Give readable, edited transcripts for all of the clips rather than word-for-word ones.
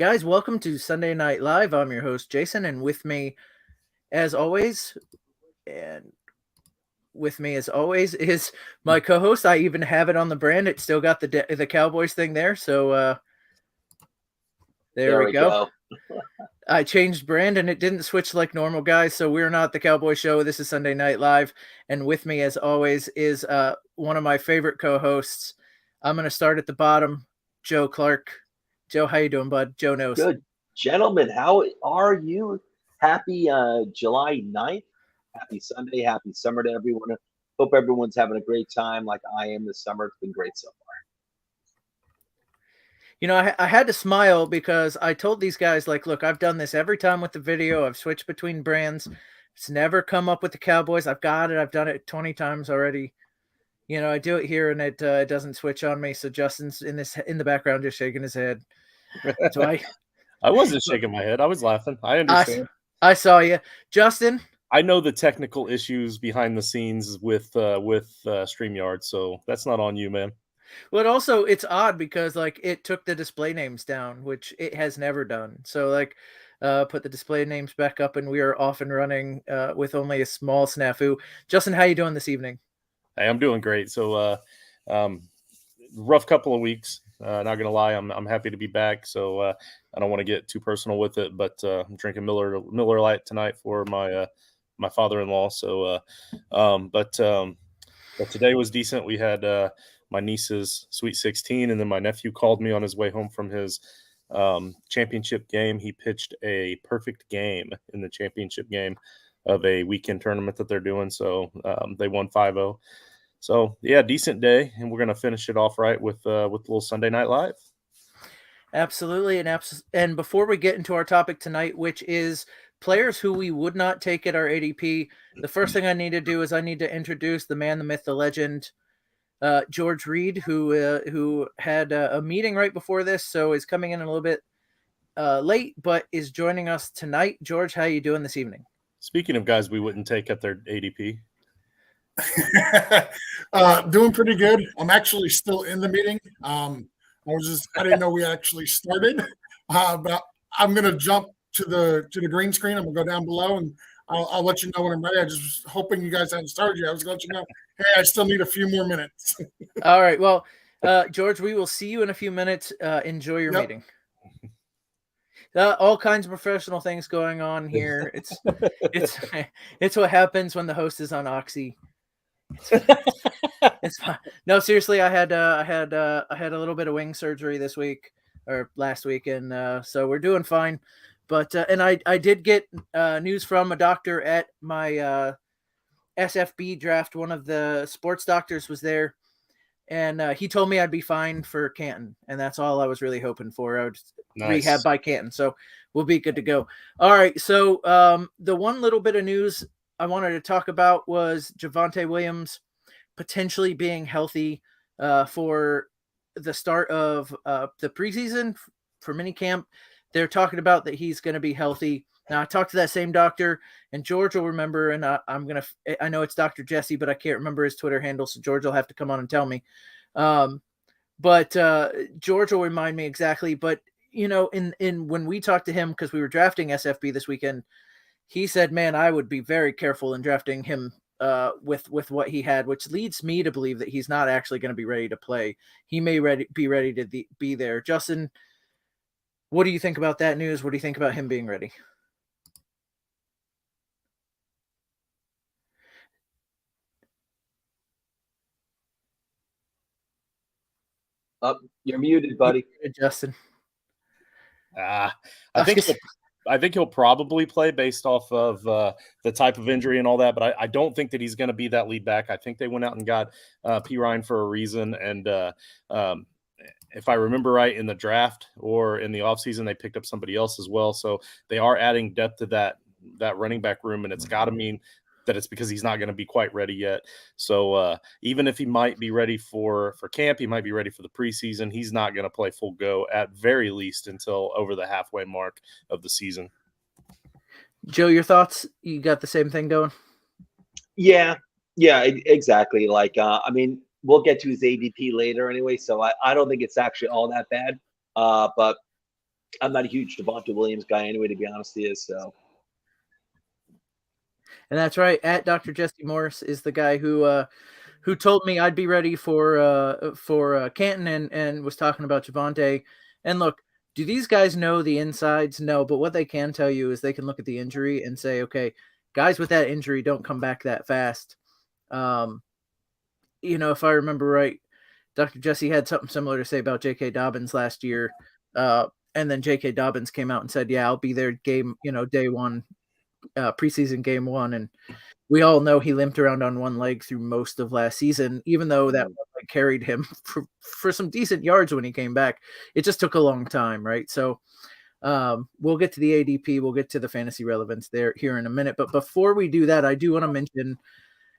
Guys, welcome to Sunday Night Live. I'm your host, Jason, and with me, as always, is my co-host. I even have it on the brand. It's still got the Cowboys thing there, so there we go. I changed brand, and it didn't switch like normal, guys, so we're not the Cowboy Show. This is Sunday Night Live, and with me, as always, is one of my favorite co-hosts. I'm going to start at the bottom, Joe Clark. Joe, how you doing, bud? Joe knows. Good. Gentlemen, how are you? Happy July 9th. Happy Sunday. Happy summer to everyone. Hope everyone's having a great time like I am this summer. It's been great so far. You know, I had to smile because I told these guys, like, look, I've done this every time with the video. I've switched between brands. It's never come up with the Cowboys. I've got it. I've done it 20 times already. You know, I do it here, and it doesn't switch on me. So Justin's in the background just shaking his head. So I wasn't shaking my head. I was laughing. I understand. I saw you. Justin? I know the technical issues behind the scenes with StreamYard, so that's not on you, man. Well, also, it's odd because, like, it took the display names down, which it has never done. So, like, put the display names back up, and we are off and running with only a small snafu. Justin, how you doing this evening? Hey, I'm doing great. So, rough couple of weeks. Not gonna lie, I'm happy to be back. So I don't want to get too personal with it, but I'm drinking Miller Lite tonight for my my father-in-law. So, but today was decent. We had my niece's Sweet 16, and then my nephew called me on his way home from his championship game. He pitched a perfect game in the championship game of a weekend tournament that they're doing. So they won 5-0. So, yeah, decent day, and we're going to finish it off right with a little Sunday Night Live. Absolutely, and before we get into our topic tonight, which is players who we would not take at our ADP, the first thing I need to do is I need to introduce the man, the myth, the legend, George Reed, who had a meeting right before this, so is coming in a little bit late, but is joining us tonight. George, how you doing this evening? Speaking of guys we wouldn't take at their ADP. Doing pretty good. I'm actually still in the meeting. I didn't know we actually started, but I'm gonna jump to the green screen. I'm gonna go down below, and I'll let you know when I'm ready. I just was hoping you guys hadn't started yet. I was gonna let you know, hey, I still need a few more minutes. All right. Well, George, we will see you in a few minutes. Enjoy your meeting. All kinds of professional things going on here. It's what happens when the host is on Oxy. It's fine. No, seriously, I had a little bit of wing surgery this week or last week, and so we're doing fine. But and I did get news from a doctor at my SFB draft. One of the sports doctors was there, and he told me I'd be fine for Canton, and that's all I was really hoping for. I would rehab by Canton, so we'll be good to go. All right, so the one little bit of news I wanted to talk about was Javonte Williams potentially being healthy for the start of the preseason for minicamp. They're talking about that he's going to be healthy. Now, I talked to that same doctor, and George will remember, and I know it's Dr. Jesse, but I can't remember his Twitter handle, so George will have to come on and tell me. But George will remind me exactly. But, you know, in when we talked to him, because we were drafting SFB this weekend, he said, man, I would be very careful in drafting him with what he had, which leads me to believe that he's not actually going to be ready to play. He may be ready to be there. Justin, what do you think about that news? What do you think about him being ready? You're muted, buddy. Justin. I think he'll probably play based off of the type of injury and all that, but I don't think that he's going to be that lead back. I think they went out and got P. Ryan for a reason, and if I remember right, in the draft or in the offseason, they picked up somebody else as well. So they are adding depth to that running back room, and it's got to mean that it's because he's not going to be quite ready yet. So even if he might be ready for camp, he might be ready for the preseason, he's not going to play full go at very least until over the halfway mark of the season. Joe, your thoughts? You got the same thing going? Yeah, exactly. Like, I mean, we'll get to his ADP later anyway, so I don't think it's actually all that bad. But I'm not a huge Devonta Williams guy anyway, to be honest with you. So And that's right. At Dr. Jesse Morris is the guy who told me I'd be ready for Canton and was talking about Javonte. And look, do these guys know the insides? No, but what they can tell you is they can look at the injury and say, okay, guys with that injury don't come back that fast. If I remember right, Dr. Jesse had something similar to say about J.K. Dobbins last year. And then J.K. Dobbins came out and said, yeah, I'll be there day one, preseason game one. And we all know he limped around on one leg through most of last season, even though that one leg carried him for some decent yards when he came back. It just took a long time, right? So we'll get to the ADP. We'll get to the fantasy relevance here in a minute. But before we do that, I do want to mention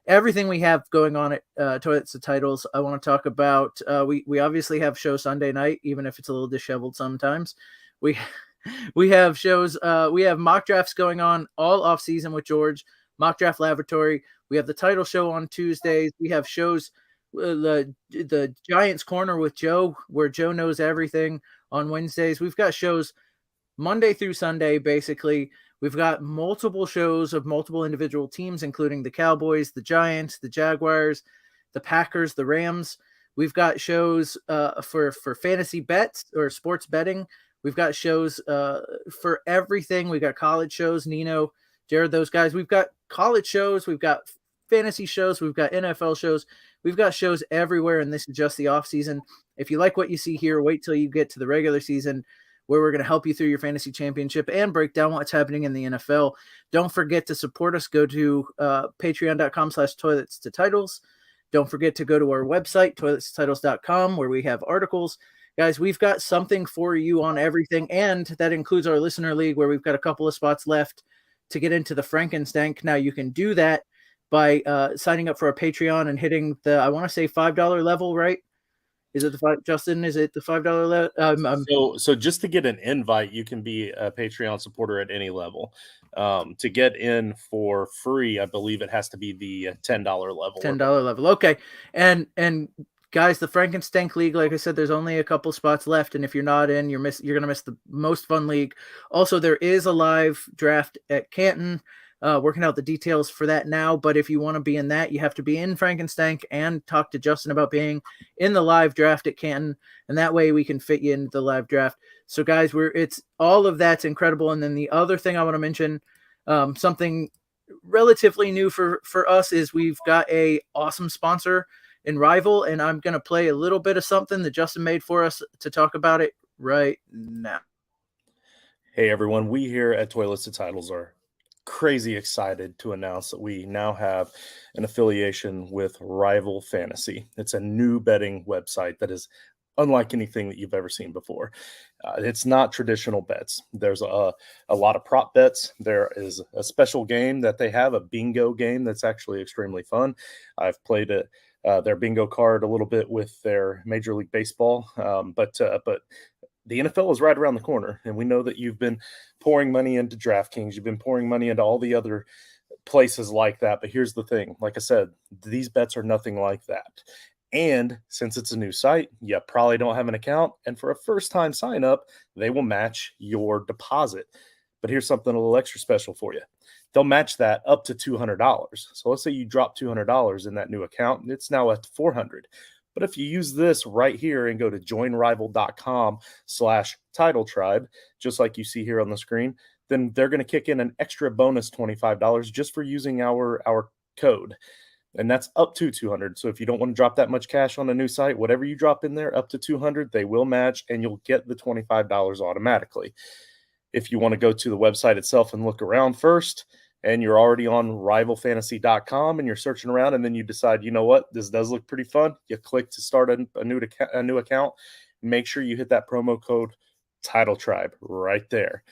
everything we have going on at Toilets to Titles. I want to talk about, we obviously have show Sunday night, even if it's a little disheveled sometimes. We have shows, we have mock drafts going on all off season with George, Mock Draft Laboratory. We have the title show on Tuesdays. We have shows, the Giants Corner with Joe, where Joe knows everything, on Wednesdays. We've got shows Monday through Sunday, basically. We've got multiple shows of multiple individual teams, including the Cowboys, the Giants, the Jaguars, the Packers, the Rams. We've got shows for fantasy bets or sports betting. We've got shows for everything. We've got college shows, Nino, Jared, those guys. We've got college shows. We've got fantasy shows. We've got NFL shows. We've got shows everywhere, and this is just the off season. If you like what you see here, wait till you get to the regular season, where we're going to help you through your fantasy championship and break down what's happening in the NFL. Don't forget to support us. Go to patreon.com/toiletstotitles. Don't forget to go to our website, toiletstotitles.com, where we have articles. Guys, we've got something for you on everything, and that includes our listener league, where we've got a couple of spots left to get into the Frankenstank. Now, you can do that by signing up for our Patreon and hitting the, I want to say, $5 level, right? Is it Justin? Is it the $5 level? So just to get an invite, you can be a Patreon supporter at any level. To get in for free, I believe it has to be the $10 level. $10 level. Okay. And guys, the Frankenstank League, like I said, there's only a couple spots left, and if you're not in, you're going to miss the most fun league. Also, there is a live draft at Canton. Working out the details for that now, but if you want to be in that, you have to be in Frankenstank and talk to Justin about being in the live draft at Canton, and that way we can fit you into the live draft. So guys, it's all of that's incredible. And then the other thing I want to mention, something relatively new for us, is we've got a awesome sponsor in Rival, and I'm going to play a little bit of something that Justin made for us to talk about it right now. Hey everyone, we here at Toilets to Titles are crazy excited to announce that we now have an affiliation with Rival Fantasy. It's a new betting website that is unlike anything that you've ever seen before. It's not traditional bets. There's a lot of prop bets. There is a special game that they have, a bingo game that's actually extremely fun. I've played their bingo card a little bit with their Major League Baseball, but the NFL is right around the corner, and we know that you've been pouring money into DraftKings. You've been pouring money into all the other places like that. But here's the thing. Like I said, these bets are nothing like that. And since it's a new site, you probably don't have an account. And for a first-time sign-up, they will match your deposit. But here's something a little extra special for you. They'll match that up to $200. So let's say you drop $200 in that new account, and it's now at $400. But if you use this right here and go to joinrival.com/titletribe, just like you see here on the screen, then they're going to kick in an extra bonus $25 just for using our code. And that's up to $200. So if you don't want to drop that much cash on a new site, whatever you drop in there up to $200, they will match, and you'll get the $25 automatically. If you want to go to the website itself and look around first, and you're already on rivalfantasy.com and you're searching around, and then you decide, you know what, this does look pretty fun. You click to start a new account. Make sure you hit that promo code TitleTribe right there.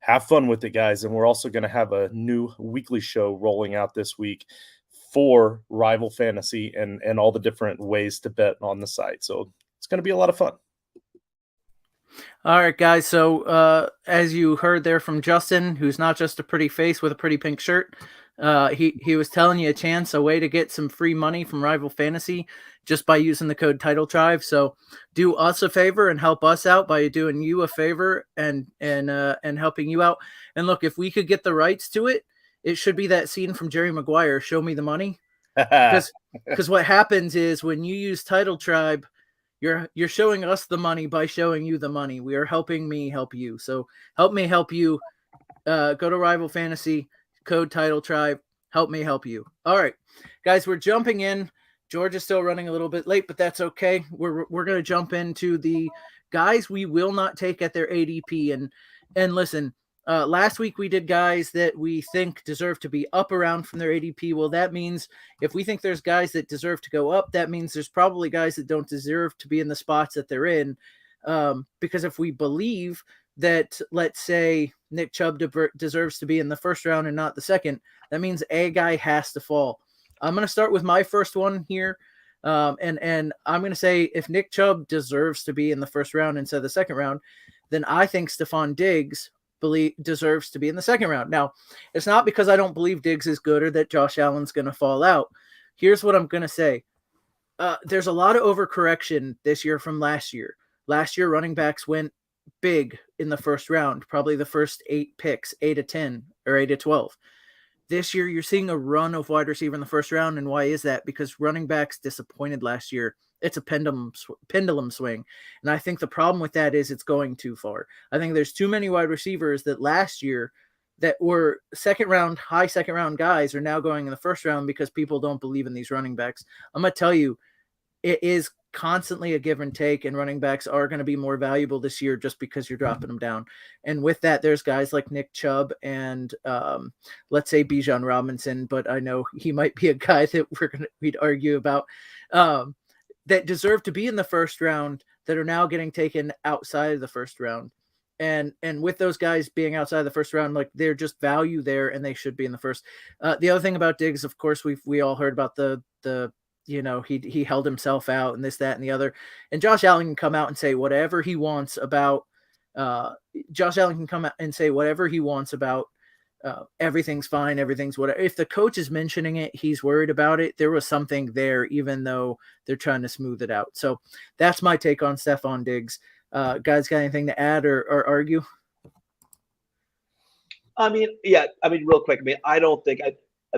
Have fun with it, guys. And we're also going to have a new weekly show rolling out this week for Rival Fantasy and all the different ways to bet on the site. So it's going to be a lot of fun. All right, guys. So as you heard there from Justin, who's not just a pretty face with a pretty pink shirt, He was telling you a way to get some free money from Rival Fantasy just by using the code Title Tribe. So do us a favor and help us out by doing you a favor and helping you out. And look, if we could get the rights to it, it should be that scene from Jerry Maguire, Show Me the Money. Because what happens is when you use Title Tribe, you're showing us the money by showing you the money. We are helping me help you. So help me help you. Go to Rival Fantasy, code Title Tribe. Help me help you. All right, guys, we're jumping in. George is still running a little bit late, but that's okay. We're going to jump into the guys we will not take at their ADP. And listen, last week we did guys that we think deserve to be up around from their ADP. Well, that means if we think there's guys that deserve to go up, that means there's probably guys that don't deserve to be in the spots that they're in. Because if we believe that, let's say, Nick Chubb deserves to be in the first round and not the second, that means a guy has to fall. I'm going to start with my first one here. And I'm going to say if Nick Chubb deserves to be in the first round instead of the second round, then I think Stephon Diggs deserves to be in the second round. Now, it's not because I don't believe Diggs is good or that Josh Allen's going to fall out. Here's what I'm going to say. There's a lot of overcorrection this year from last year. Last year, running backs went big in the first round, probably the first 8 picks, 8 to 10 or 8 to 12. This year, you're seeing a run of wide receiver in the first round. And why is that? Because running backs disappointed last year. It's a pendulum swing. And I think the problem with that is it's going too far. I think there's too many wide receivers that last year that were high second round guys are now going in the first round because people don't believe in these running backs. I'm going to tell you, it is constantly a give and take, and running backs are going to be more valuable this year just because you're dropping them down. And with that, there's guys like Nick Chubb and let's say Bijan Robinson, but I know he might be a guy that we'd argue about that deserve to be in the first round that are now getting taken outside of the first round. And with those guys being outside of the first round, like they're just value there and they should be in the first. The other thing about Diggs, of course, we all heard about the he held himself out and this, that, and the other. And Josh Allen can come out and say whatever he wants about everything's fine, everything's whatever. If the coach is mentioning it, he's worried about it. There was something there, even though they're trying to smooth it out. So that's my take on Stephon Diggs. Guys, got anything to add or argue? Real quick. I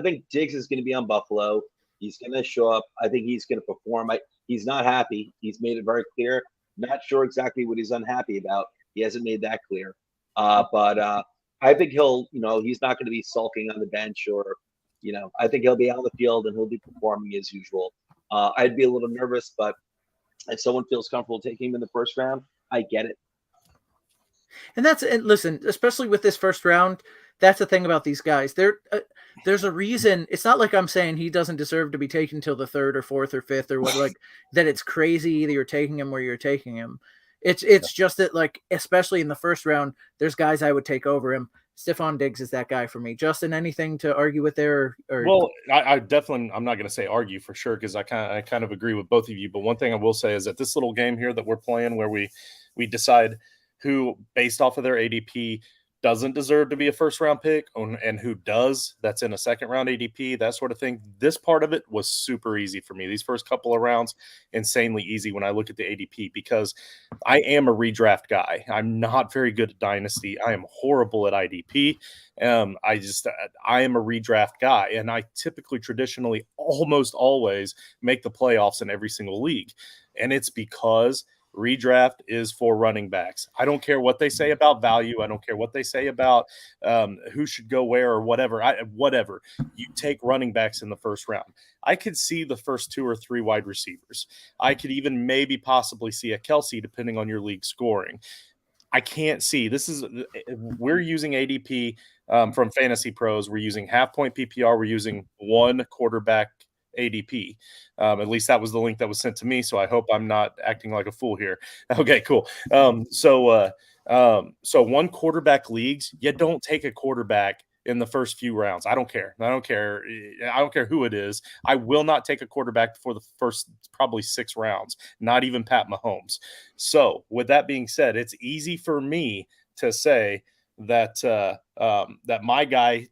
think Diggs is going to be on Buffalo. He's going to show up. I think he's going to perform. He's not happy. He's made it very clear. Not sure exactly what he's unhappy about. He hasn't made that clear. But I think he's not going to be sulking on the bench I think he'll be on the field and he'll be performing as usual. I'd be a little nervous, but if someone feels comfortable taking him in the first round, I get it. And listen, especially with this first round, that's the thing about these guys. There's a reason. It's not like I'm saying he doesn't deserve to be taken till the third or fourth or fifth or what, like that. It's crazy that you're taking him where you're taking him. It's just that, like, especially in the first round, there's guys I would take over him. Stephon Diggs is that guy for me. Justin, anything to argue with there? Well, I definitely, I'm not going to say argue for sure, because I kind of agree with both of you. But one thing I will say is that this little game here that we're playing, where we decide who, based off of their ADP, doesn't deserve to be a first round pick and who does, that's in a second round ADP, that sort of thing. This part of it was super easy for me. These first couple of rounds, insanely easy when I look at the ADP, because I am a redraft guy. I'm not very good at Dynasty. I am horrible at IDP. I am a redraft guy, and I typically, traditionally, almost always make the playoffs in every single league. And it's because redraft is for running backs. I don't care what they say about value. I don't care what they say about who should go where or whatever. Whatever. You take running backs in the first round. I could see the first 2 or 3 wide receivers. I could even maybe possibly see a Kelsey, depending on your league scoring. I can't see. We're using ADP from Fantasy Pros. We're using half point PPR. We're using one quarterback ADP. At least that was the link that was sent to me. So I hope I'm not acting like a fool here. Okay, cool. So one quarterback leagues, you don't take a quarterback in the first few rounds. I don't care who it is. I will not take a quarterback for the first probably 6 rounds, not even Pat Mahomes. So with that being said, it's easy for me to say that that my guy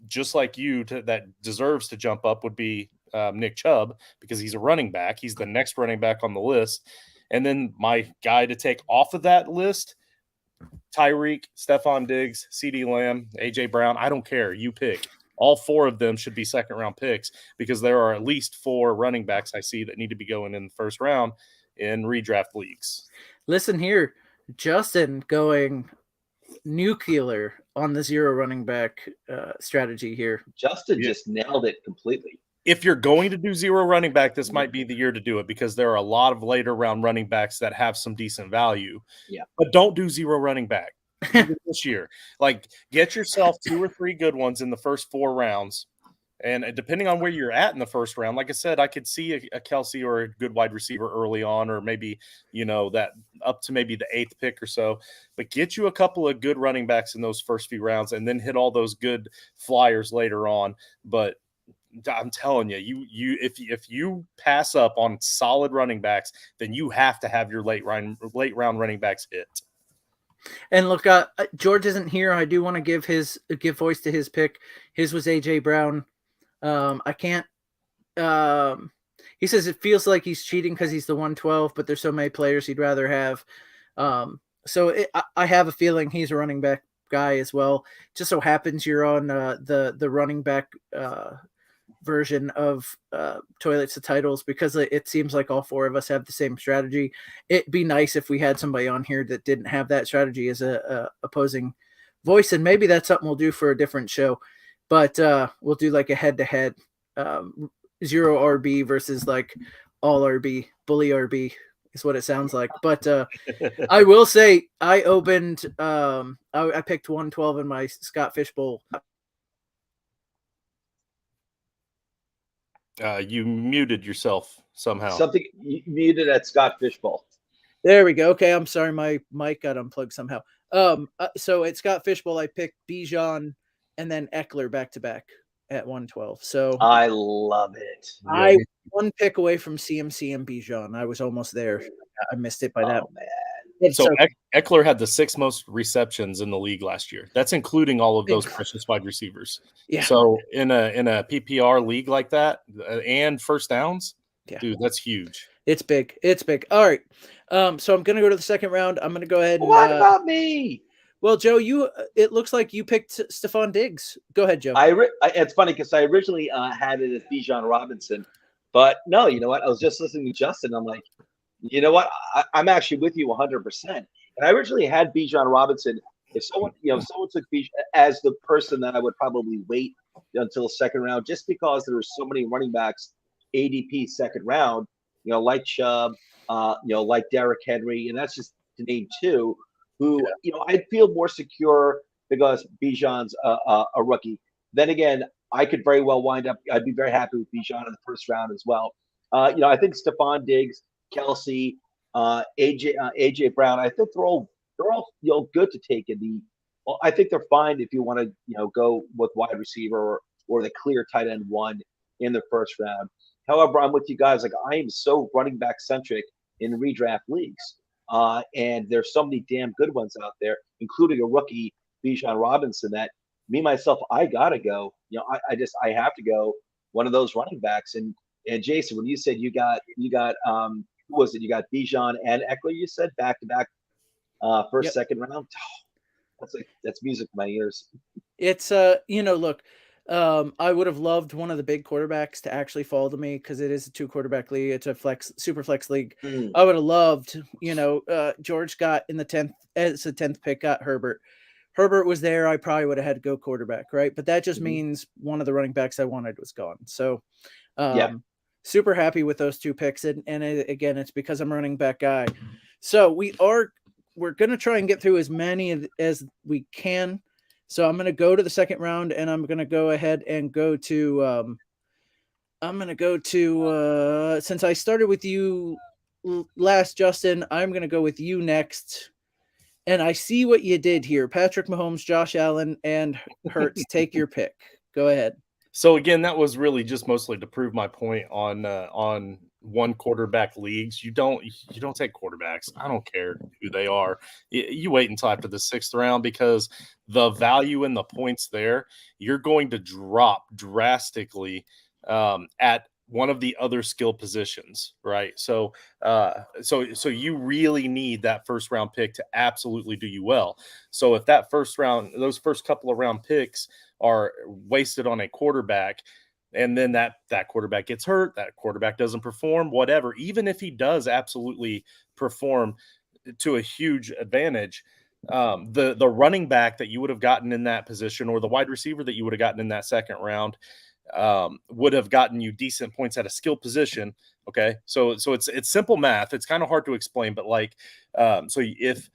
just like you that deserves to jump up would be Nick Chubb, because he's a running back. He's the next running back on the list. And then my guy to take off of that list, Tyreek, Stephon Diggs, CD Lamb, AJ Brown. I don't care. You pick. All 4 of them should be second-round picks, because there are at least 4 running backs I see that need to be going in the first round in redraft leagues. Listen here, Justin going nuclear on the 0 running back strategy here. Justin just nailed it completely. If you're going to do 0 running back, this might be the year to do it, because there are a lot of later round running backs that have some decent value. Yeah. But don't do 0 running back this year. Like, get yourself 2 or 3 good ones in the first 4 rounds. And depending on where you're at in the first round, like I said, I could see a Kelsey or a good wide receiver early on, or maybe, that up to maybe the 8th pick or so. But get you a couple of good running backs in those first few rounds, and then hit all those good flyers later on. But I'm telling you, if you pass up on solid running backs, then you have to have your late round running backs hit. And look, George isn't here. I do want to give voice to his pick. His was AJ Brown. I can't. He says it feels like he's cheating because he's the 112, but there's so many players he'd rather have. I have a feeling he's a running back guy as well. Just so happens you're on the running back version of Toilets to Titles, because it seems like all 4 of us have the same strategy. It'd be nice if we had somebody on here that didn't have that strategy as a opposing voice, and maybe that's something we'll do for a different show. But we'll do like a head-to-head 0 RB versus like all RB, bully RB is what it sounds like. But I will say I opened I picked 112 in my Scott Fishbowl. You muted yourself somehow. Something you muted at Scott Fishbowl. There we go. Okay, I'm sorry, my mic got unplugged somehow. So at Scott Fishbowl, I picked Bijan and then Eckler back to back at 112. So I love it. I was 1 pick away from CMC and Bijan. I was almost there. I missed it by that. Man. So Eckler had the 6th most receptions in the league last year. That's including all of those precious wide receivers. Yeah. So in a PPR league like that, and first downs, dude, that's huge. It's big. It's big. All right. So I'm gonna go to the second round. I'm gonna go ahead. And, what about me? Well, Joe, it looks like you picked Stephon Diggs. Go ahead, Joe. It's funny because I originally had it as Bijan Robinson, but no, you know what? I was just listening to Justin. I'm like, you know what? I'm actually with you 100%. And I originally had Bijan Robinson. If someone took Bijan as the person that I would probably wait until the second round, just because there were so many running backs, ADP second round, like Chubb, like Derrick Henry, and that's just to name 2. Who I'd feel more secure because Bijan's a rookie. Then again, I could very well wind up. I'd be very happy with Bijan in the first round as well. I think Stephon Diggs, Kelsey, AJ Brown. I think they're all good to take in the. Well, I think they're fine if you want to go with wide receiver or the clear tight end 1 in the first round. However, I'm with you guys. Like, I am so running back centric in redraft leagues. And there's so many damn good ones out there, including a rookie, Bijan Robinson, that me, myself, I got to go. I have to go one of those running backs. And Jason, when you said you got who was it? You got Bijan and Eckler, you said back-to-back first, second round. Oh, that's music to my ears. It's, look, I would have loved one of the big quarterbacks to actually fall to me because it is a 2 quarterback league. It's a super flex league. I would have loved, George got in the 10th as the 10th pick, got Herbert. Herbert was there. I probably would have had to go quarterback, right? But that just means one of the running backs I wanted was gone. So, super happy with those 2 picks. And again, it's because I'm a running back guy. So we're going to try and get through as many as we can. So I'm going to go to the second round, and I'm going to go ahead and go to since I started with you last, Justin, I'm going to go with you next. And I see what you did here. Patrick Mahomes, Josh Allen, and Hurts. Take your pick. Go ahead. So again, that was really just mostly to prove my point on one quarterback leagues, you don't take quarterbacks. I don't care who they are. You wait until after the 6th round, because the value in the points there, you're going to drop drastically at one of the other skill positions, right? So you really need that first round pick to absolutely do you well. So if that first round, those first couple of round picks are wasted on a quarterback, and then that quarterback gets hurt, that quarterback doesn't perform, whatever, even if he does absolutely perform to a huge advantage, the running back that you would have gotten in that position, or the wide receiver that you would have gotten in that second round, would have gotten you decent points at a skill position. Okay, so it's simple math. It's kind of hard to explain, but like, so if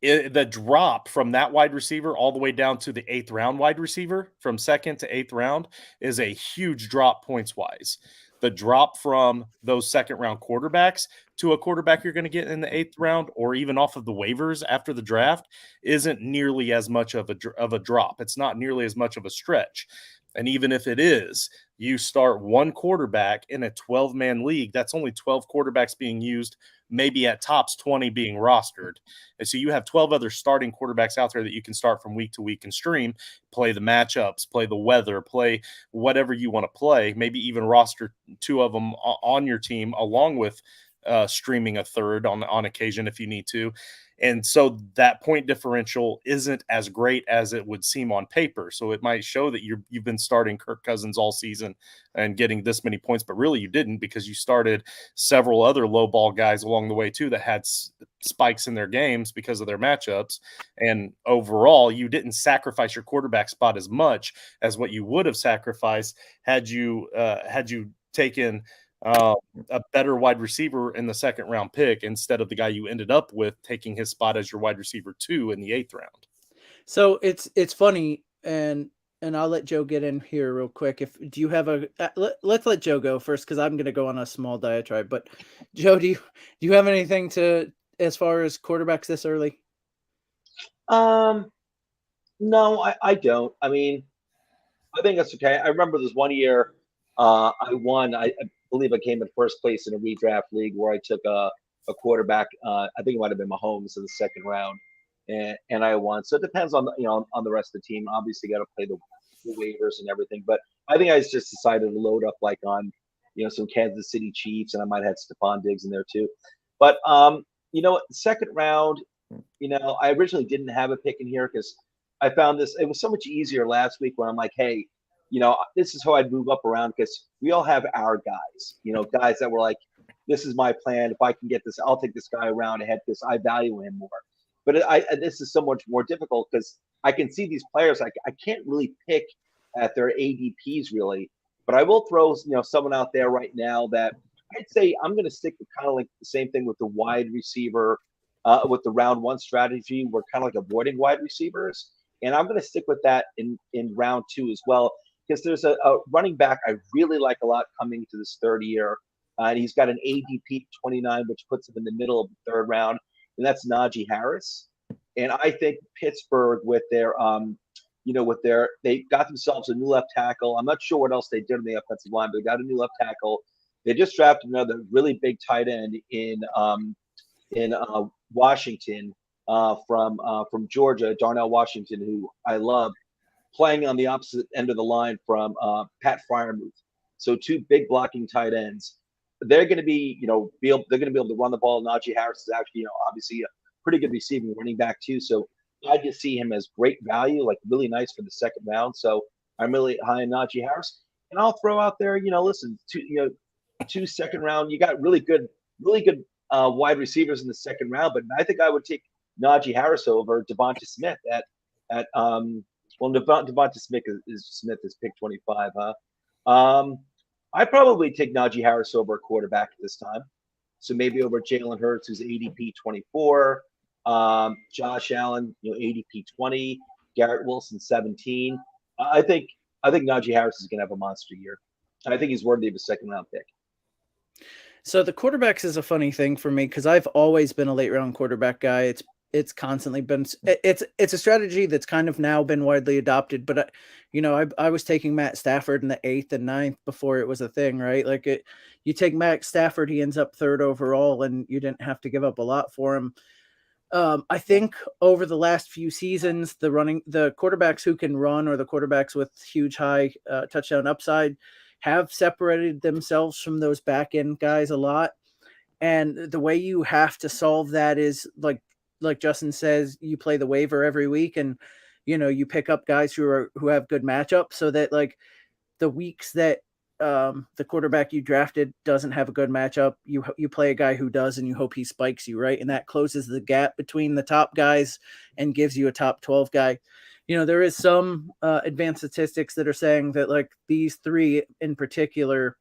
the drop from that wide receiver all the way down to the 8th round wide receiver, from 2nd to 8th round, is a huge drop points wise. The drop from those 2nd round quarterbacks to a quarterback you're going to get in the 8th round, or even off of the waivers after the draft, isn't nearly as much of a drop. It's not nearly as much of a stretch. And even if it is, you start one quarterback in a 12-man league, that's only 12 quarterbacks being used, maybe at tops 20 being rostered. And so you have 12 other starting quarterbacks out there that you can start from week to week and stream, play the matchups, play the weather, play whatever you want to play, maybe even roster 2 of them on your team, along with streaming a third on occasion if you need to. And so that point differential isn't as great as it would seem on paper. So it might show that you've been starting Kirk Cousins all season and getting this many points, but really you didn't, because you started several other low ball guys along the way too that had spikes in their games because of their matchups. And overall, you didn't sacrifice your quarterback spot as much as what you would have sacrificed had you taken a better wide receiver in the 2nd round pick, instead of the guy you ended up with taking his spot as your wide receiver 2 in the 8th round. So it's funny, and I'll let Joe get in here real quick. Do you have let's let Joe go first, because I'm going to go on a small diatribe. But Joe, do you have anything to, as far as quarterbacks this early? No, I don't. I mean, I think that's okay. I remember this one year I won. I believe I came in first place in a redraft league where I took a quarterback. I think it might have been Mahomes in the 2nd round, and I won. So it depends on on the rest of the team. Obviously, got to play the waivers and everything. But I think I just decided to load up like on some Kansas City Chiefs, and I might have Stephon Diggs in there too. But 2nd round, I originally didn't have a pick in here because I found this. It was so much easier last week when I'm like, hey, this is how I'd move up around, because we all have our guys, guys that were like, this is my plan. If I can get this, I'll take this guy around ahead because I value him more. But this is so much more difficult because I can see these players. I can't really pick at their ADPs really, but I will throw someone out there right now that I'd say I'm going to stick with kind of like the same thing with the wide receiver, with the round 1 strategy. We're kind of like avoiding wide receivers, and I'm going to stick with that in round 2 as well. Because there's a running back I really like a lot coming to this 3rd year. And he's got an ADP 29, which puts him in the middle of the 3rd round. And that's Najee Harris. And I think Pittsburgh with their, they got themselves a new left tackle. I'm not sure what else they did on the offensive line, but they got a new left tackle. They just drafted another really big tight end in Washington from Georgia, Darnell Washington, who I love, playing on the opposite end of the line from Pat Freiermuth. So 2 big blocking tight ends. They're going to be, they're going to be able to run the ball. Najee Harris is actually, obviously a pretty good receiving running back too. So I just see him as great value, like really nice for the 2nd round. So I'm really high on Najee Harris. And I'll throw out there, listen, 2 2nd round. You got really good wide receivers in the 2nd round, but I think I would take Najee Harris over Devonta Smith at well, Devonta Smith is pick 25, huh? I probably take Najee Harris over a quarterback at this time. So maybe over Jalen Hurts, who's ADP 24, Josh Allen, ADP 20, Garrett Wilson 17. I think Najee Harris is going to have a monster year, and I think he's worthy of a 2nd round pick. So the quarterbacks is a funny thing for me because I've always been a late round quarterback guy. it's constantly been it's a strategy that's kind of now been widely adopted. But I was taking Matt Stafford in the 8th and 9th before it was a thing, right? Like you take Matt Stafford, he ends up 3rd overall, and you didn't have to give up a lot for him. I think over the last few seasons, the quarterbacks who can run, or the quarterbacks with huge high touchdown upside, have separated themselves from those back end guys a lot. And the way you have to solve that is like Justin says, you play the waiver every week, and you pick up guys who have good matchups, so that like the weeks that the quarterback you drafted doesn't have a good matchup, you play a guy who does, and you hope he spikes you, right? And that closes the gap between the top guys and gives you a top 12 guy. There is some advanced statistics that are saying that like these three in particular,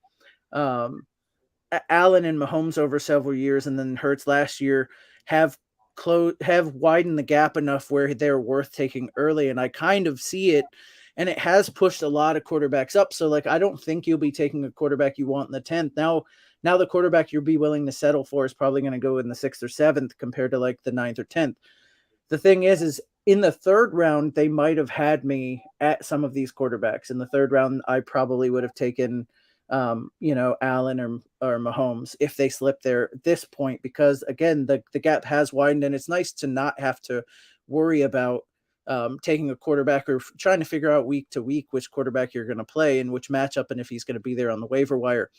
Allen and Mahomes over several years, and then Hurts last year, have widened the gap enough where they're worth taking early. And I kind of see it, and it has pushed a lot of quarterbacks up. So like, I don't think you'll be taking a quarterback you want in the 10th. Now the quarterback you'll be willing to settle for is probably going to go in the 6th or 7th compared to like the 9th or 10th. The thing is in the 3rd round, they might've had me at some of these quarterbacks. In the 3rd round, I probably would have taken, Allen or Mahomes if they slipped there at this point, because again, the gap has widened, and it's nice to not have to worry about taking a quarterback or trying to figure out week to week which quarterback you're going to play and which matchup, and if he's going to be there on the waiver wire.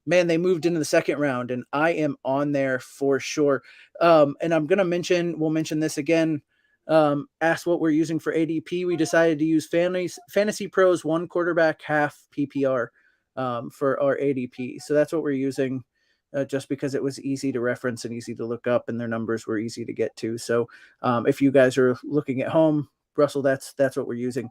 Man, they moved into the 2nd round, and I am on there for sure. And I'm going to we'll mention this again. Ask what we're using for ADP. We decided to use Fantasy Pros 1 quarterback, half PPR for our ADP. So that's what we're using, just because it was easy to reference and easy to look up, and their numbers were easy to get to. So if you guys are looking at home, Russell, that's what we're using.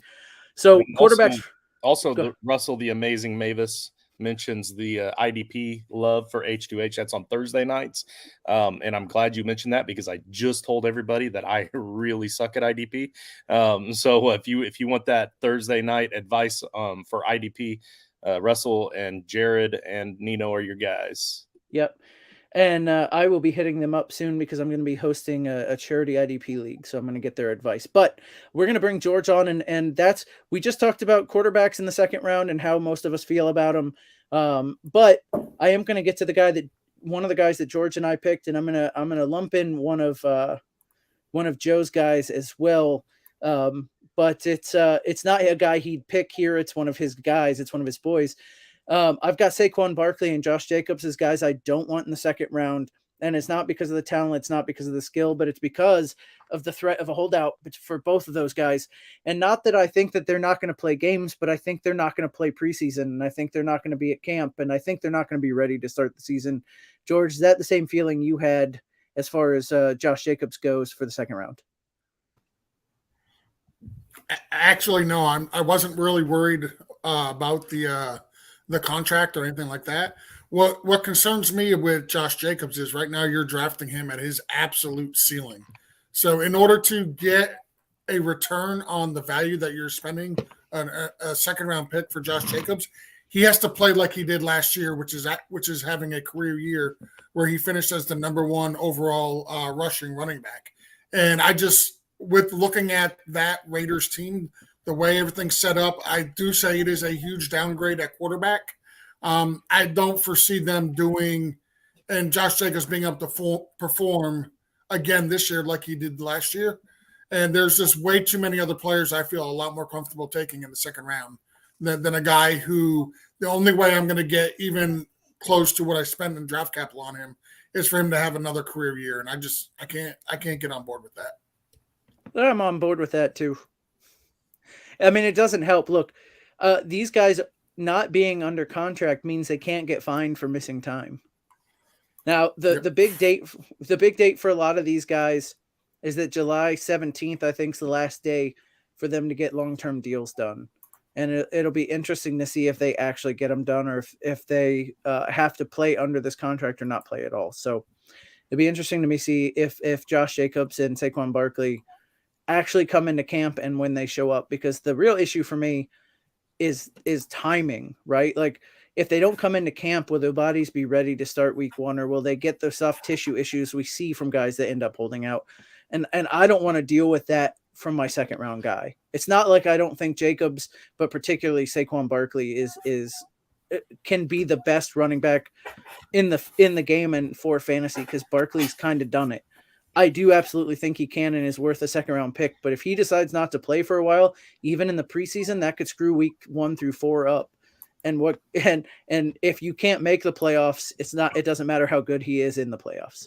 So quarterbacks. Also, Russell, the amazing Mavis, mentions the IDP love for H2H. That's on Thursday nights. And I'm glad you mentioned that, because I just told everybody that I really suck at IDP. So if you want that Thursday night advice for IDP, Russell and Jared and Nino are your guys. Yep. And I will be hitting them up soon, because I'm going to be hosting a charity IDP league. So I'm going to get their advice. But we're going to bring George on. And we just talked about quarterbacks in the 2nd round and how most of us feel about them. But I am going to get to one of the guys that George and I picked, and I'm going to lump in one of Joe's guys as well. But it's not a guy he'd pick here. It's one of his guys. It's one of his boys. I've got Saquon Barkley and Josh Jacobs as guys I don't want in the 2nd round. And it's not because of the talent. It's not because of the skill, but it's because of the threat of a holdout for both of those guys. And not that I think that they're not going to play games, but I think they're not going to play preseason. And I think they're not going to be at camp. And I think they're not going to be ready to start the season. George, is that the same feeling you had as far as Josh Jacobs goes for the 2nd round? Actually, no, I wasn't really worried about the contract or anything like that. What concerns me with Josh Jacobs is right now you're drafting him at his absolute ceiling. So in order to get a return on the value that you're spending on a 2nd round pick for Josh Jacobs, he has to play like he did last year, which is having a career year where he finished as the number 1 overall rushing running back. And with looking at that Raiders team, the way everything's set up, I do say it is a huge downgrade at quarterback. I don't foresee them and Josh Jacobs being able to perform again this year like he did last year. And there's just way too many other players I feel a lot more comfortable taking in the 2nd round than a guy who the only way I'm going to get even close to what I spend in draft capital on him is for him to have another career year. And I can't get on board with that. I'm on board with that too. I mean, it doesn't help. Look, these guys not being under contract means they can't get fined for missing time. Now, the big date for a lot of these guys is that July 17th, I think, is the last day for them to get long-term deals done. And it'll be interesting to see if they actually get them done, or if they have to play under this contract or not play at all. So it'll be interesting to me see if Josh Jacobs and Saquon Barkley actually come into camp and when they show up, because the real issue for me is timing, right? Like, if they don't come into camp, will their bodies be ready to start week 1, or will they get the soft tissue issues we see from guys that end up holding out? and I don't want to deal with that from my second round guy. It's not like I don't think Jacobs, but particularly Saquon Barkley is can be the best running back in the game and for fantasy, because Barkley's kind of done it. I do absolutely think he can and is worth a second round pick, but if he decides not to play for a while, even in the preseason, that could screw week 1 through 4 up. And if you can't make the playoffs, it doesn't matter how good he is in the playoffs.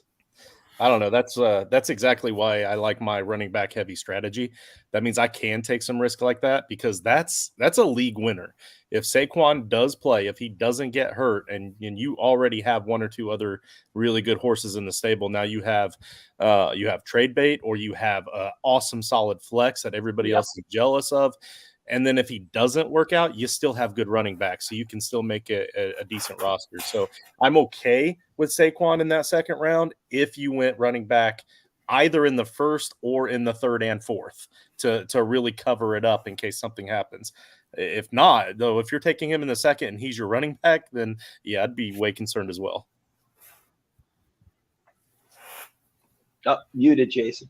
I don't know. That's exactly why I like my running back heavy strategy. That means I can take some risk like that, because that's a league winner. If Saquon does play, if he doesn't get hurt, and you already have 1 or 2 other really good horses in the stable, now you have trade bait, or you have an awesome solid flex that everybody else is jealous of. And then if he doesn't work out, you still have good running backs, so you can still make a decent roster. So I'm okay with Saquon in that second round if you went running back either in the first or in the third and fourth to really cover it up in case something happens. If not, though, if you're taking him in the second and he's your running back, then yeah, I'd be way concerned as well. You did, Jason.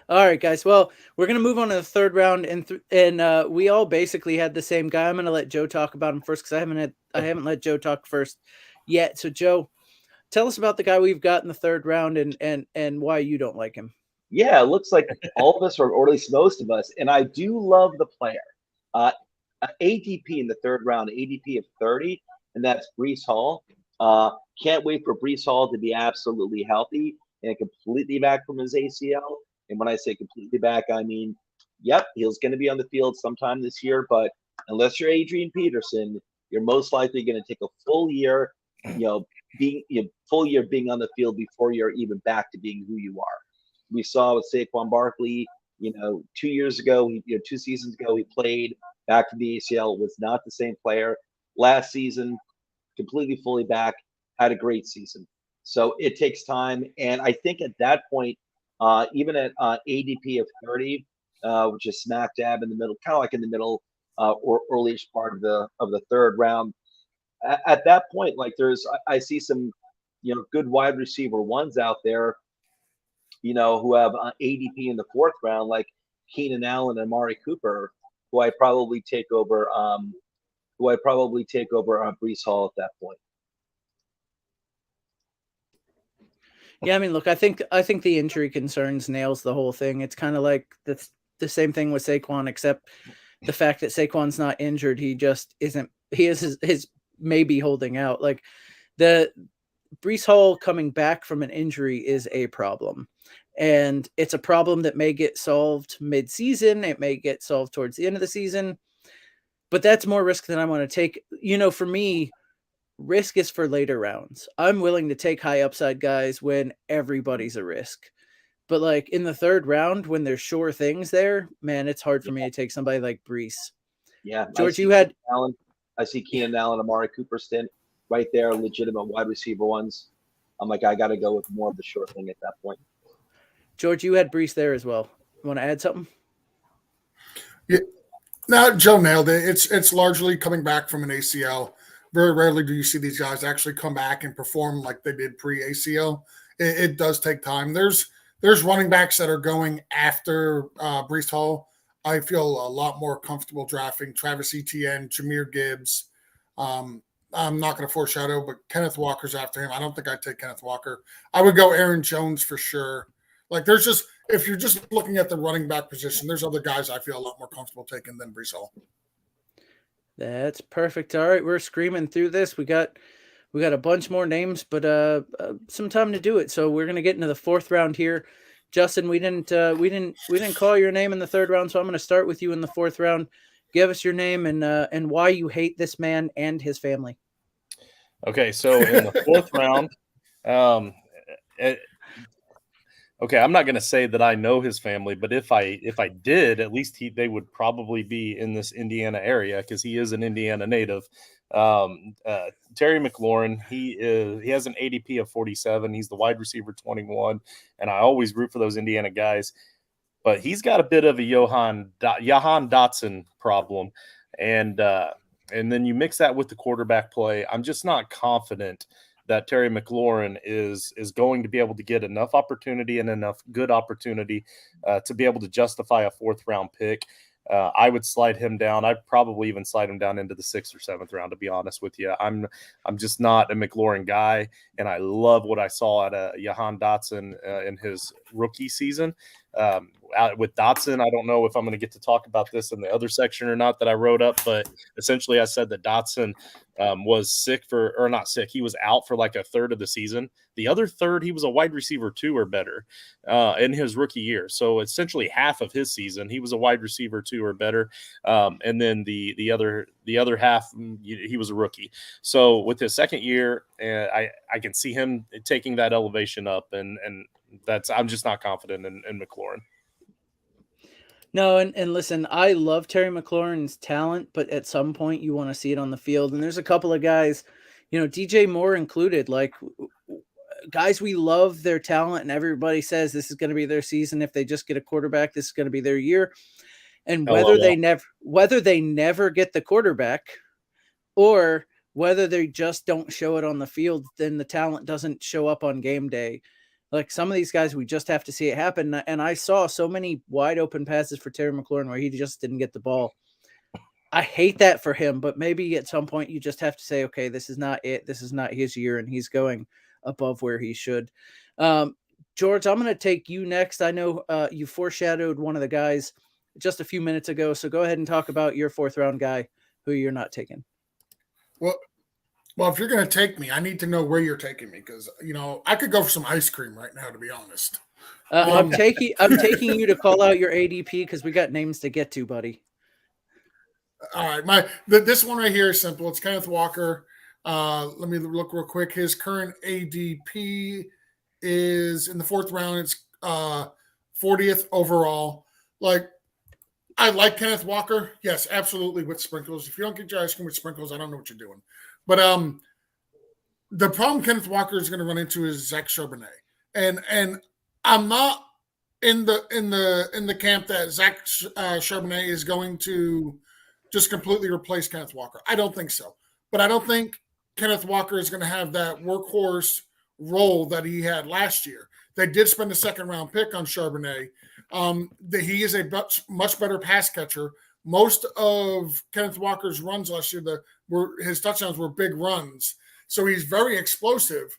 All right, guys. Well, we're going to move on to the third round, and we all basically had the same guy. I'm going to let Joe talk about him first, because I haven't let Joe talk first yet. So, Joe, tell us about the guy we've got in the third round and why you don't like him. Yeah, it looks like all of us, or at least most of us, and I do love the player. ADP in the third round, ADP of 30, and that's Breece Hall. Can't wait for Breece Hall to be absolutely healthy and completely back from his ACL. And when I say completely back, I mean, yep, he's going to be on the field sometime this year. But unless you're Adrian Peterson, you're most likely going to take a full year, being on the field before you're even back to being who you are. We saw with Saquon Barkley, 2 years ago, 2 seasons ago, he played back from the ACL, was not the same player. Last season, completely fully back, had a great season. So it takes time. And I think at that point, even at ADP of 30, which is smack dab in the middle, kind of like in the middle or early-ish part of the third round, at that point, like I see some, good wide receiver ones out there, who have ADP in the fourth round, like Keenan Allen and Amari Cooper, who I probably take over Breece Hall at that point. Yeah, I mean, look, I think the injury concerns nails the whole thing. It's kind of like the same thing with Saquon, except the fact that Saquon's not injured, he just isn't. He is his maybe holding out. Like the Breece Hall coming back from an injury is a problem, and it's a problem that may get solved mid-season. It may get solved towards the end of the season, but that's more risk than I want to take. For me, risk is for later rounds. I'm willing to take high upside guys when everybody's a risk. But like in the third round, when there's sure things there, man, it's hard for me to take somebody like Breece. Yeah. George, you had Allen. I see Keenan Allen, Amari Cooper stint right there, legitimate wide receiver ones. I'm like, I got to go with more of the sure thing at that point. George, you had Breece there as well. You want to add something? Yeah. No, Joe nailed it. It's largely coming back from an ACL. Very rarely do you see these guys actually come back and perform like they did pre-ACL. It does take time. There's running backs that are going after Breece Hall. I feel a lot more comfortable drafting Travis Etienne, Jahmyr Gibbs. I'm not going to foreshadow, but Kenneth Walker's after him. I don't think I'd take Kenneth Walker. I would go Aaron Jones for sure. Like if you're just looking at the running back position, there's other guys I feel a lot more comfortable taking than Breece Hall. That's perfect. All right, we're screaming through this. We got a bunch more names, but some time to do it. So we're gonna get into the fourth round here. Justin, we didn't call your name in the third round, so I'm gonna start with you in the fourth round. Give us your name and why you hate this man and his family. Okay, so in the fourth round, okay, I'm not going to say that I know his family, but if I did, at least they would probably be in this Indiana area because he is an Indiana native. Terry McLaurin, he has an ADP of 47. He's the wide receiver 21, and I always root for those Indiana guys. But he's got a bit of a Jahan Dotson problem, and then you mix that with the quarterback play. I'm just not confident that Terry McLaurin is going to be able to get enough opportunity and enough good opportunity to be able to justify a 4th-round pick. I would slide him down. I'd probably even slide him down into the 6th or 7th round, to be honest with you. I'm just not a McLaurin guy, and I love what I saw out of Jahan Dotson in his rookie season. With Dotson, I don't know if I'm going to get to talk about this in the other section or not that I wrote up, but essentially I said that Dotson was not sick. He was out for like a third of the season. The other third, he was a wide receiver 2 or better in his rookie year. So essentially half of his season, he was a wide receiver 2 or better. And then the other half, he was a rookie. So with his second year, I can see him taking that elevation up, and I'm just not confident in McLaurin. No, and listen, I love Terry McLaurin's talent, but at some point you want to see it on the field. And there's a couple of guys, DJ Moore included, like guys, we love their talent, and everybody says this is going to be their season. If they just get a quarterback, this is going to be their year. And whether they never get the quarterback, or whether they just don't show it on the field, then the talent doesn't show up on game day. Like some of these guys, we just have to see it happen. And I saw so many wide open passes for Terry McLaurin where he just didn't get the ball. I hate that for him, but maybe at some point you just have to say, okay, this is not it. This is not his year, and he's going above where he should. George, I'm going to take you next. I know you foreshadowed one of the guys just a few minutes ago, so go ahead and talk about your 4th-round guy who you're not taking. Well, if you're going to take me, I need to know where you're taking me, because I could go for some ice cream right now, to be honest. I'm taking you to call out your ADP because we got names to get to, buddy. All right, this one right here is simple. It's Kenneth Walker. Let me look real quick. His current ADP is in the 4th round. It's 40th overall. Like, I like Kenneth Walker. Yes, absolutely, with sprinkles. If you don't get your ice cream with sprinkles, I don't know what you're doing. But the problem Kenneth Walker is going to run into is Zach Charbonnet, and I'm not in the camp that Zach Charbonnet is going to just completely replace Kenneth Walker. I don't think so. But I don't think Kenneth Walker is going to have that workhorse role that he had last year. They did spend a 2nd-round pick on Charbonnet. He is a much better pass catcher. Most of Kenneth Walker's runs last year, his touchdowns were big runs. So he's very explosive.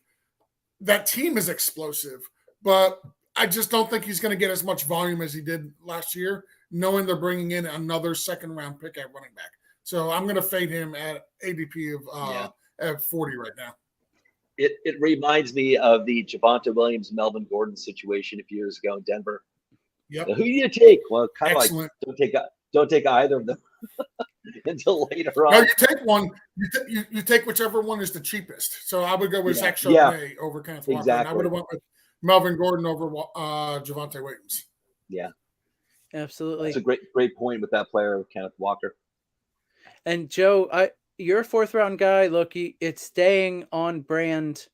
That team is explosive, but I just don't think he's going to get as much volume as he did last year, knowing they're bringing in another 2nd-round pick at running back. So I'm going to fade him at ADP of at 40 right now. It reminds me of the Javonte Williams, Melvin Gordon situation a few years ago in Denver. Yep. Now, who do you take? Well, kind of Excellent. like don't take either of them until later on. No, you take one. You take whichever one is the cheapest. So I would go with Zach Charbonnet over Kenneth Walker. Exactly. And I would have went with Melvin Gordon over Javonte Williams. Yeah, absolutely. That's a great point with that player, Kenneth Walker. And Joe, your 4th-round guy. Look, it's staying on brand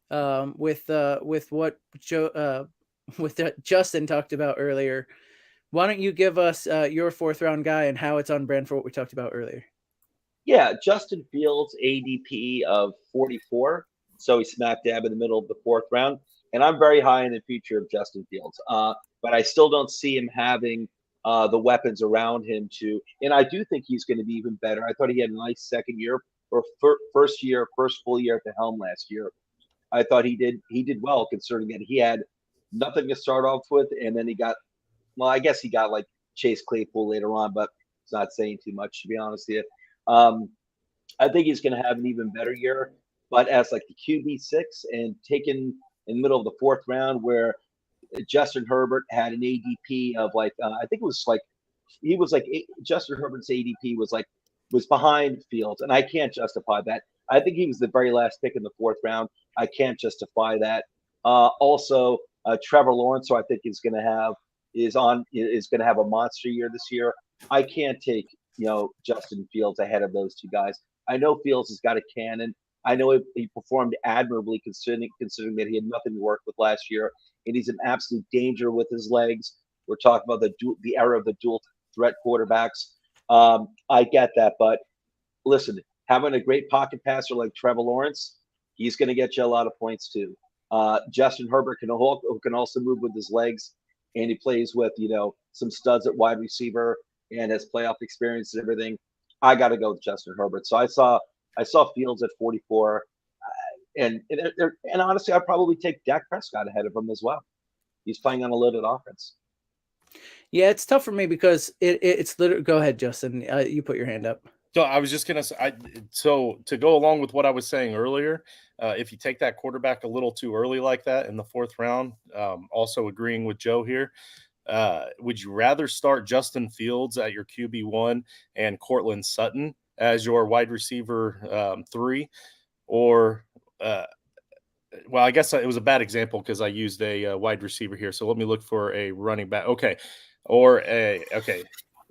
with what Justin talked about earlier. Why don't you give us your 4th-round guy and how it's on brand for what we talked about earlier? Yeah, Justin Fields, ADP of 44. So he's smack dab in the middle of the 4th round. And I'm very high in the future of Justin Fields. But I still don't see him having the weapons around him to. And I do think he's going to be even better. I thought he had a nice second year or first full year at the helm last year. I thought he did well, considering that he had nothing to start off with, and then he got. Well, I guess he got like Chase Claypool later on, but it's not saying too much, to be honest with you. I think he's going to have an even better year, but as like the QB6 and taken in the middle of the 4th round, where Justin Herbert had an ADP of like I think it was like Justin Herbert's ADP was behind Fields, and I can't justify that. I think he was the very last pick in the 4th round. I can't justify that. Also, Trevor Lawrence, who I think is going to have a monster year this year. I can't take Justin Fields ahead of those two guys. I know Fields has got a cannon. I know he performed admirably considering that he had nothing to work with last year, and he's an absolute danger with his legs. We're talking about the era of the dual threat quarterbacks. I get that, but listen, having a great pocket passer like Trevor Lawrence, He's going to get you a lot of points too. Justin Herbert can also move with his legs, and he plays with some studs at wide receiver and has playoff experience and everything. I got to go with Justin Herbert. So I saw Fields at 44, and honestly, I'd probably take Dak Prescott ahead of him as well. He's playing on a loaded offense. Yeah, it's tough for me because it's literally. Go ahead, Justin. You put your hand up. So I was just gonna say, so to go along with what I was saying earlier, if you take that quarterback a little too early like that in the 4th round, also agreeing with Joe here, would you rather start Justin Fields at your QB1 and Cortland Sutton as your wide receiver 3, or well, I guess it was a bad example because I used a wide receiver here. So let me look for a running back. Okay,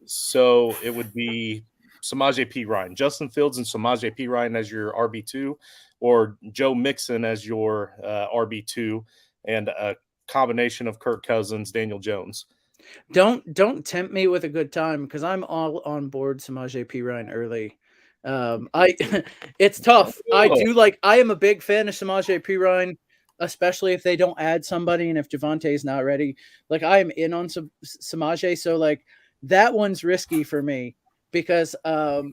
so it would be Samaje Perine, Justin Fields and Samaje Perine as your RB2, or Joe Mixon as your RB2, and a combination of Kirk Cousins, Daniel Jones. Don't tempt me with a good time because I'm all on board Samaje Perine early. It's tough. I am a big fan of Samaje Perine, especially if they don't add somebody and if Javonte is not ready. Like, I am in on Samaje, so like that one's risky for me because I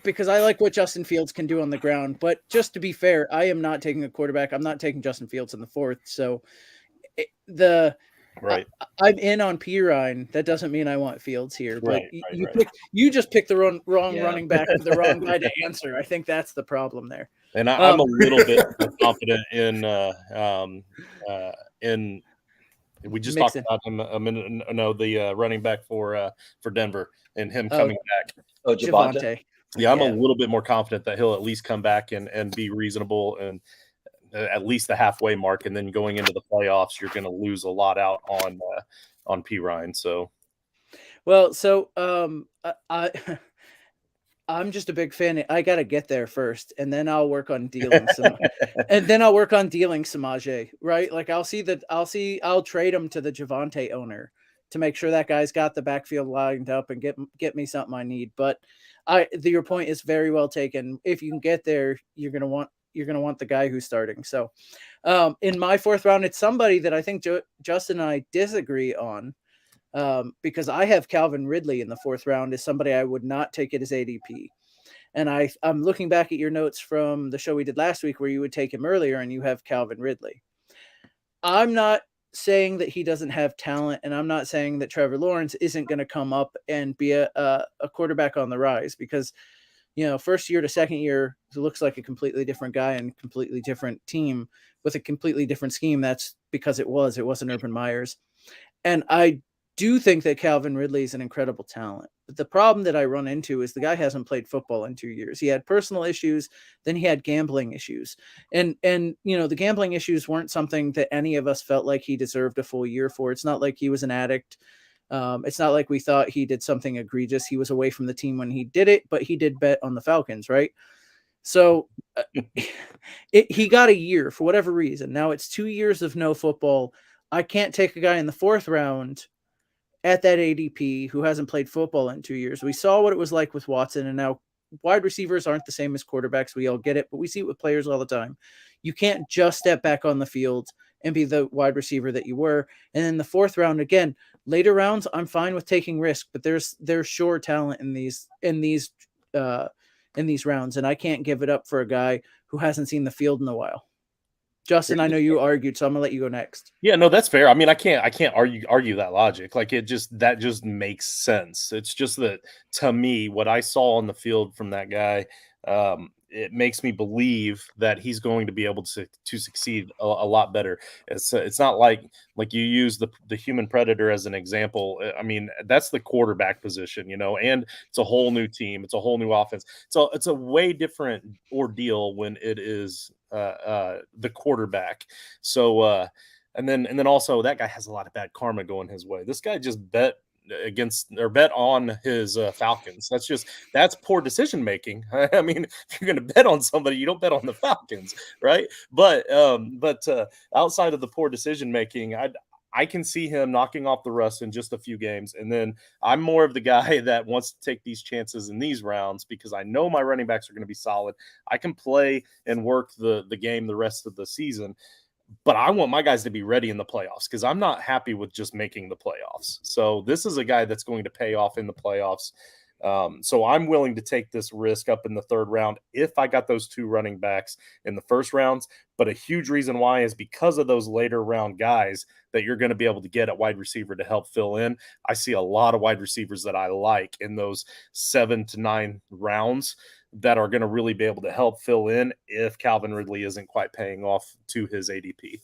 like what Justin Fields can do on the ground. But just to be fair, I am not taking a quarterback. I'm not taking Justin Fields in the 4th. So I'm in on Perine. That doesn't mean I want Fields here. But you just picked the wrong running back, the wrong guy to answer. I think that's the problem there. And I'm a little bit more confident in. We just Mixon. talked about him a minute. No, the running back for Denver and him coming back. Oh, Javonte. Yeah, I'm a little bit more confident that he'll at least come back and be reasonable and at least the halfway mark. And then going into the playoffs, you're going to lose a lot out on Perine. So, well, I'm just a big fan. I got to get there first, and then I'll work on dealing Samaje, right? Like I'll trade him to the Javonte owner to make sure that guy's got the backfield lined up and get me something I need. But your point is very well taken. If you can get there, you're going to want the guy who's starting. So in my 4th round, it's somebody that I think Justin and I disagree on. Because I have Calvin Ridley in the 4th round as somebody I would not take it as ADP. And I'm looking back at your notes from the show we did last week where you would take him earlier and you have Calvin Ridley. I'm not saying that he doesn't have talent, and I'm not saying that Trevor Lawrence isn't going to come up and be a quarterback on the rise because, first year to second year, it looks like a completely different guy and completely different team with a completely different scheme. That's because it wasn't Urban Meyer's. And I do think that Calvin Ridley is an incredible talent. But the problem that I run into is the guy hasn't played football in 2 years. He had personal issues, then he had gambling issues. And the gambling issues weren't something that any of us felt like he deserved a full year for. It's not like he was an addict. It's not like we thought he did something egregious. He was away from the team when he did it, but he did bet on the Falcons, right? So he got a year for whatever reason. Now it's 2 years of no football. I can't take a guy in the 4th round at that ADP who hasn't played football in 2 years. We saw what it was like with Watson, and now wide receivers aren't the same as quarterbacks. We all get it, but we see it with players all the time. You can't just step back on the field and be the wide receiver that you were. And in the 4th round, again, later rounds, I'm fine with taking risk, but there's sure talent in these rounds, and I can't give it up for a guy who hasn't seen the field in a while. Justin, I know you argued, so I'm gonna let you go next. Yeah, no, that's fair. I mean, I can't argue that logic. Like that just makes sense. It's just that to me, what I saw on the field from that guy, it makes me believe that he's going to be able to succeed a lot better. It's not like you use the human predator as an example. I mean, that's the quarterback position, and it's a whole new team. It's a whole new offense. So it's a way different ordeal when it is the quarterback. So and then also that guy has a lot of bad karma going his way. This guy just bet on his Falcons. That's poor decision making. I mean, if you're going to bet on somebody, you don't bet on the Falcons, right? But outside of the poor decision making, I can see him knocking off the rust in just a few games. And then I'm more of the guy that wants to take these chances in these rounds because I know my running backs are going to be solid. I can play and work the game the rest of the season, but I want my guys to be ready in the playoffs because I'm not happy with just making the playoffs. So this is a guy that's going to pay off in the playoffs. So I'm willing to take this risk up in the third round if I got those 2 running backs in the first rounds. But a huge reason why is because of those later round guys that you're going to be able to get at wide receiver to help fill in. I see a lot of wide receivers that I like in those 7 to 9 rounds that are going to really be able to help fill in if Calvin Ridley isn't quite paying off to his ADP.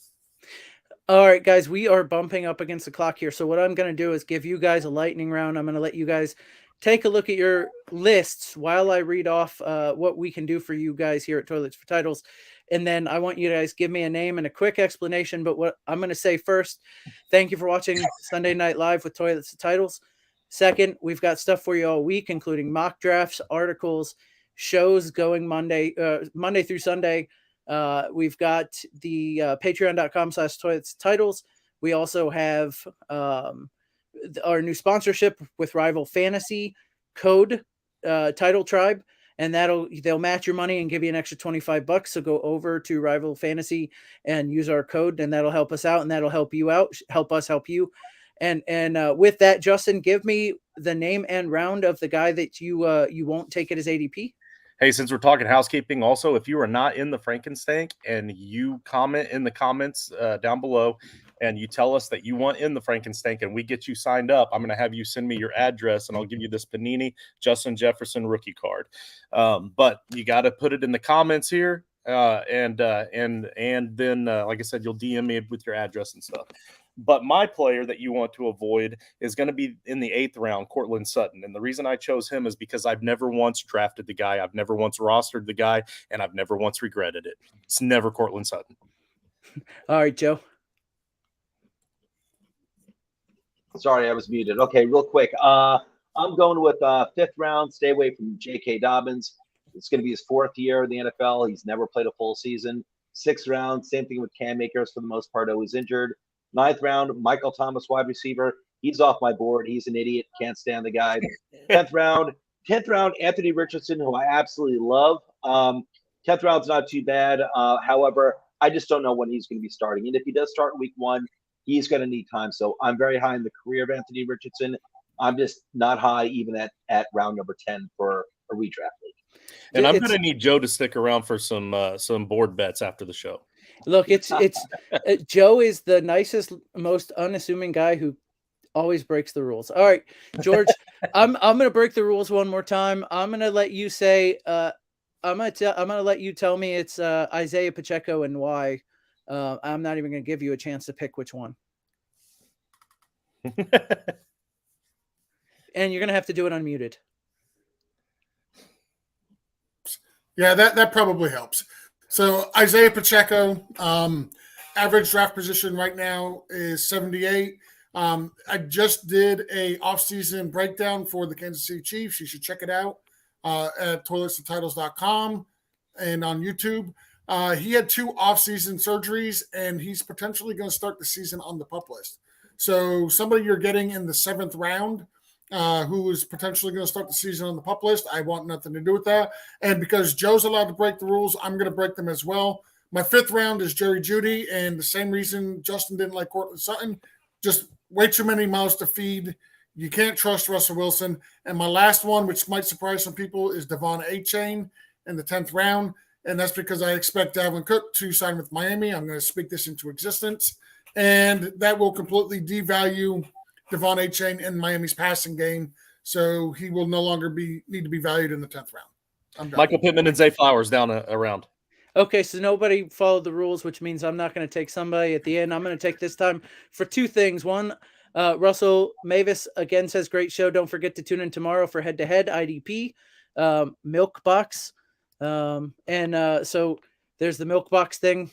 All right, guys, we are bumping up against the clock here. So what I'm going to do is give you guys a lightning round. I'm going to let you guys take a look at your lists while I read off what we can do for you guys here at Toilets for Titles. And then I want you guys give me a name and a quick explanation. But what I'm going to say first, thank you for watching Sunday Night Live with Toilets for Titles. Second, we've got stuff for you all week, including mock drafts, articles, shows going Monday through Sunday. We've got the patreon.com/toilets titles. We also have our new sponsorship with Rival Fantasy code Title Tribe, and they'll match your money and give you an extra $25. So go over to Rival Fantasy and use our code, and that'll help us out, and that'll help you out, help us help you. And with that, Justin, give me the name and round of the guy that you won't take it as ADP. Hey, since we're talking housekeeping, also, if you are not in the Frankenstank and you comment in the comments down below and you tell us that you want in the Frankenstank and we get you signed up, I'm going to have you send me your address and I'll give you this Panini Justin Jefferson rookie card. But you got to put it in the comments here. And then, like I said, you'll DM me with your address and stuff. But my player that you want to avoid is going to be in the 8th round, Cortland Sutton. And the reason I chose him is because I've never once drafted the guy. I've never once rostered the guy, and I've never once regretted it. It's never Cortland Sutton. All right, Joe. Sorry, I was muted. Okay, real quick. I'm going with 5th round. Stay away from J.K. Dobbins. It's going to be his 4th year in the NFL. He's never played a full season. 6th round, same thing with Cam Akers for the most part, always injured. 9th round, Michael Thomas, wide receiver. He's off my board. He's an idiot. Can't stand the guy. 10th round, Anthony Richardson, who I absolutely love. 10th round's not too bad. However, I just don't know when he's going to be starting. And if he does start in week 1, he's going to need time. So I'm very high in the career of Anthony Richardson. I'm just not high even at round number 10 for a redraft league. And I'm going to need Joe to stick around for some board bets after the show. Look, it's Joe is the nicest, most unassuming guy who always breaks the rules. All right, George, I'm going to break the rules one more time. I'm going to let you say I'm going to let you tell me it's Isaiah Pacheco and why. I'm not even going to give you a chance to pick which one. And you're going to have to do it unmuted. Yeah, that probably helps. So Isaiah Pacheco, average draft position right now is 78. I just did a offseason breakdown for the Kansas City Chiefs. You should check it out at toiletsandtitles.com and on YouTube. He had 2 offseason surgeries, and he's potentially going to start the season on the PUP list. So somebody you're getting in the 7th round who is potentially going to start the season on the PUP list, I want nothing to do with that. And because Joe's allowed to break the rules, I'm going to break them as well. My 5th round is Jerry Jeudy, and the same reason Justin didn't like Cortland Sutton, just way too many mouths to feed. You can't trust Russell Wilson. And my last one, which might surprise some people, is Devon A-Chain in the 10th round. And that's because I expect Dalvin Cook to sign with Miami. I'm going to speak this into existence. And that will completely devalue Devon A-Chain in Miami's passing game. So he will no longer need to be valued in the 10th round. I'm done. Michael Pittman and Zay Flowers down around. Okay, so nobody followed the rules, which means I'm not going to take somebody at the end. I'm going to take this time for 2 things. One, Russell Mavis again says, great show. Don't forget to tune in tomorrow for head-to-head IDP, milk box. So there's the milk box thing.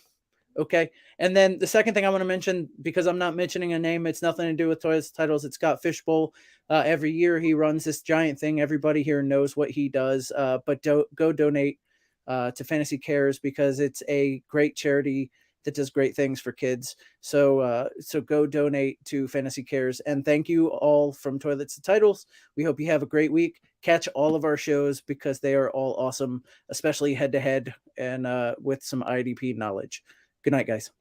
Okay. And then the second thing I want to mention, because I'm not mentioning a name, it's nothing to do with Toys Titles. It's Scott Fishbowl. Every year he runs this giant thing. Everybody here knows what he does, but go donate to Fantasy Cares because it's a great charity that does great things for kids. So go donate to Fantasy Cares. And thank you all from Toilets to Titles. We hope you have a great week. Catch all of our shows because they are all awesome, especially head to head and with some IDP knowledge. Good night, guys.